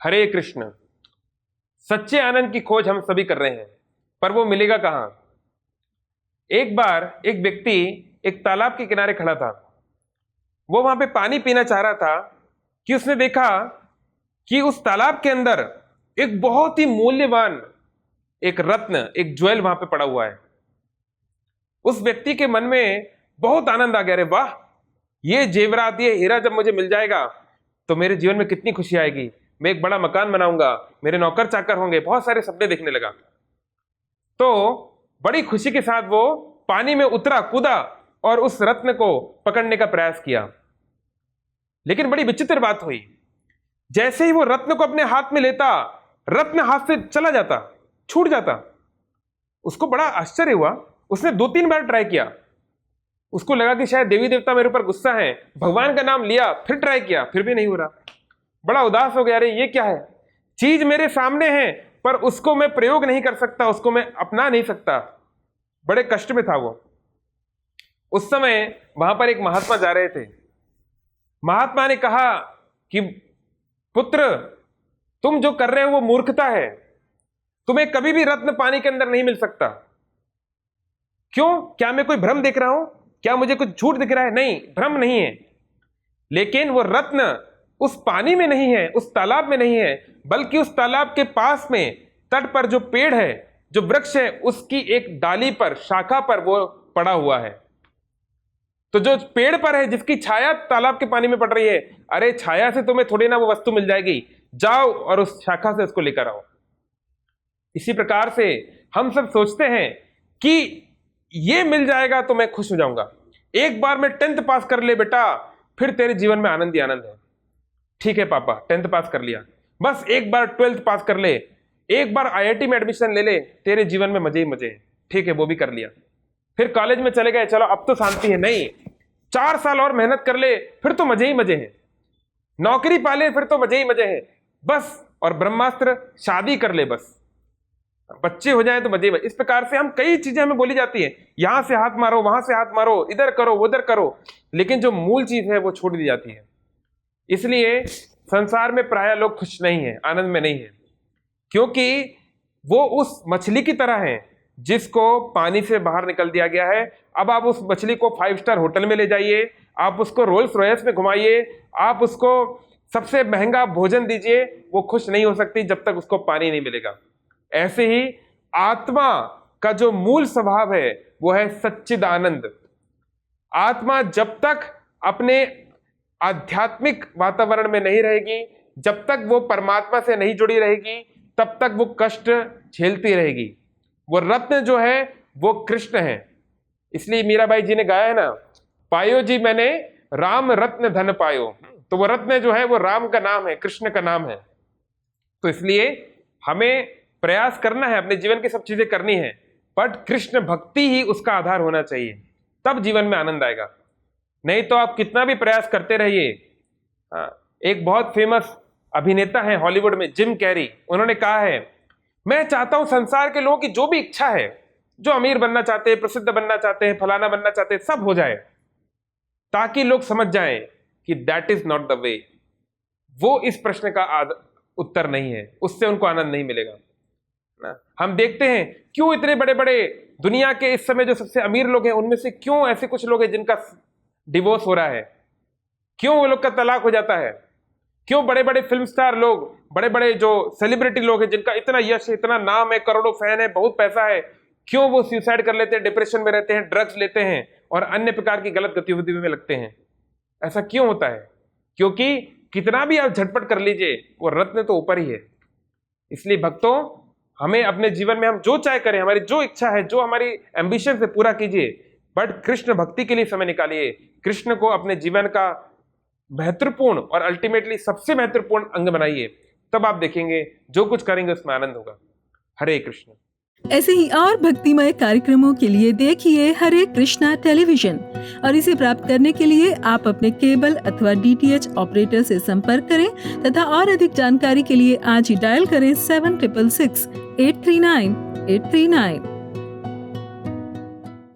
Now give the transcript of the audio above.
हरे कृष्ण। सच्चे आनंद की खोज हम सभी कर रहे हैं, पर वो मिलेगा कहाँ? एक बार एक व्यक्ति एक तालाब के किनारे खड़ा था। वो वहां पे पानी पीना चाह रहा था कि उसने देखा कि उस तालाब के अंदर एक बहुत ही मूल्यवान एक रत्न, एक ज्वेल वहां पे पड़ा हुआ है। उस व्यक्ति के मन में बहुत आनंद आ गया, अरे वाह, ये जेवरात, ये हीरा जब मुझे मिल जाएगा तो मेरे जीवन में कितनी खुशी आएगी, मैं एक बड़ा मकान बनाऊंगा, मेरे नौकर चाकर होंगे, बहुत सारे सपने देखने लगा। तो बड़ी खुशी के साथ वो पानी में उतरा, कूदा और उस रत्न को पकड़ने का प्रयास किया। लेकिन बड़ी विचित्र बात हुई, जैसे ही वो रत्न को अपने हाथ में लेता, रत्न हाथ से चला जाता, छूट जाता। उसको बड़ा आश्चर्य हुआ। उसने 2-3 बार ट्राई किया। उसको लगा कि शायद देवी देवता मेरे ऊपर गुस्सा है, भगवान का नाम लिया, फिर ट्राई किया, फिर भी नहीं हो रहा। बड़ा उदास हो गया, अरे ये क्या है, चीज मेरे सामने है पर उसको मैं प्रयोग नहीं कर सकता, उसको मैं अपना नहीं सकता। बड़े कष्ट में था वो। उस समय वहां पर एक महात्मा जा रहे थे। महात्मा ने कहा कि पुत्र, तुम जो कर रहे हो वो मूर्खता है, तुम्हें कभी भी रत्न पानी के अंदर नहीं मिल सकता। क्यों? क्या मैं कोई भ्रम देख रहा हूं? क्या मुझे कुछ झूठ दिख रहा है? नहीं, भ्रम नहीं है। लेकिन वो रत्न उस पानी में नहीं है, उस तालाब में नहीं है, बल्कि उस तालाब के पास में तट पर जो पेड़ है, जो वृक्ष है, उसकी एक डाली पर, शाखा पर वो पड़ा हुआ है। तो जो पेड़ पर है, जिसकी छाया तालाब के पानी में पड़ रही है, अरे छाया से तुम्हें थोड़ी ना वो वस्तु मिल जाएगी, जाओ और उस शाखा से उसको लेकर आओ। इसी प्रकार से हम सब सोचते हैं कि ये मिल जाएगा तो मैं खुश हो जाऊंगा। एक बार में 10th पास कर ले बेटा, फिर तेरे जीवन में आनंद ही आनंद है। ठीक है पापा, 10th पास कर लिया, बस एक बार 12th पास कर ले, एक बार IIT में एडमिशन ले ले, तेरे जीवन में मजे ही मजे हैं। ठीक है, वो भी कर लिया। फिर कॉलेज में चले गए, चलो अब तो शांति है। नहीं, 4 साल और मेहनत कर ले, फिर तो मजे ही मजे हैं। नौकरी पाले, फिर तो मजे ही मजे हैं। बस, और ब्रह्मास्त्र, शादी कर ले, बस बच्चे हो जाए तो मजे। इस प्रकार से हम कई चीजें हमें बोली जाती है, यहां से हाथ मारो, वहां से हाथ मारो, इधर करो, उधर करो, लेकिन जो मूल चीज है वो छोड़ दी जाती है। इसलिए संसार में प्राय लोग खुश नहीं है, आनंद में नहीं है, क्योंकि वो उस मछली की तरह है जिसको पानी से बाहर निकल दिया गया है। अब आप उस मछली को 5 स्टार होटल में ले जाइए, आप उसको रोल्स रॉयस में घुमाइए, आप उसको सबसे महंगा भोजन दीजिए, वो खुश नहीं हो सकती जब तक उसको पानी नहीं मिलेगा। ऐसे ही आत्मा का जो मूल स्वभाव है वो है सच्चिदानंद। आत्मा जब तक अपने आध्यात्मिक वातावरण में नहीं रहेगी, जब तक वो परमात्मा से नहीं जुड़ी रहेगी, तब तक वो कष्ट झेलती रहेगी। वो रत्न जो है वो कृष्ण है। इसलिए मीराबाई जी ने गाया है ना, पायो जी मैंने राम रत्न धन पायो। तो वो रत्न जो है वो राम का नाम है, कृष्ण का नाम है। तो इसलिए हमें प्रयास करना है, अपने जीवन की सब चीजें करनी है, बट कृष्ण भक्ति ही उसका आधार होना चाहिए, तब जीवन में आनंद आएगा। नहीं तो आप कितना भी प्रयास करते रहिए। एक बहुत फेमस अभिनेता है हॉलीवुड में, जिम कैरी, उन्होंने कहा है, मैं चाहता हूं संसार के लोगों की जो भी इच्छा है, जो अमीर बनना चाहते हैं, प्रसिद्ध बनना चाहते हैं, फलाना बनना चाहते हैं, सब हो जाए, ताकि लोग समझ जाएं कि that is not the way. वो इस प्रश्न का उत्तर नहीं है, उससे उनको आनंद नहीं मिलेगा ना। हम देखते हैं क्यों इतने बड़े बड़े दुनिया के इस समय जो सबसे अमीर लोग हैं, उनमें से क्यों ऐसे कुछ लोग हैं जिनका डिवोर्स हो रहा है, क्यों वो लोग का तलाक हो जाता है, क्यों बड़े बड़े फिल्म स्टार लोग, बड़े बड़े जो सेलिब्रिटी लोग हैं जिनका इतना यश, इतना नाम है, करोड़ों फैन है, बहुत पैसा है, क्यों वो सुसाइड कर लेते हैं, डिप्रेशन में रहते हैं, ड्रग्स लेते हैं और अन्य प्रकार की गलत गतिविधियों में लगते हैं? ऐसा क्यों होता है? क्योंकि कितना भी आप झटपट कर लीजिए, वो रत्न तो ऊपर ही है। इसलिए भक्तों, हमें अपने जीवन में हम जो चाहे करें, हमारी जो इच्छा है, जो हमारी एम्बिशन है, पूरा कीजिए, बट कृष्ण भक्ति के लिए समय निकालिए। कृष्ण को अपने जीवन का महत्वपूर्ण और अल्टीमेटली सबसे महत्वपूर्ण अंग बनाइए, तब आप देखेंगे जो कुछ करेंगे उसमें आनंद होगा। हरे कृष्ण। ऐसे ही और भक्तिमय कार्यक्रमों के लिए देखिए हरे कृष्णा टेलीविजन, और इसे प्राप्त करने के लिए आप अपने केबल अथवा DTH ऑपरेटर से संपर्क करें तथा और अधिक जानकारी के लिए आज ही डायल करें 7666 839 839।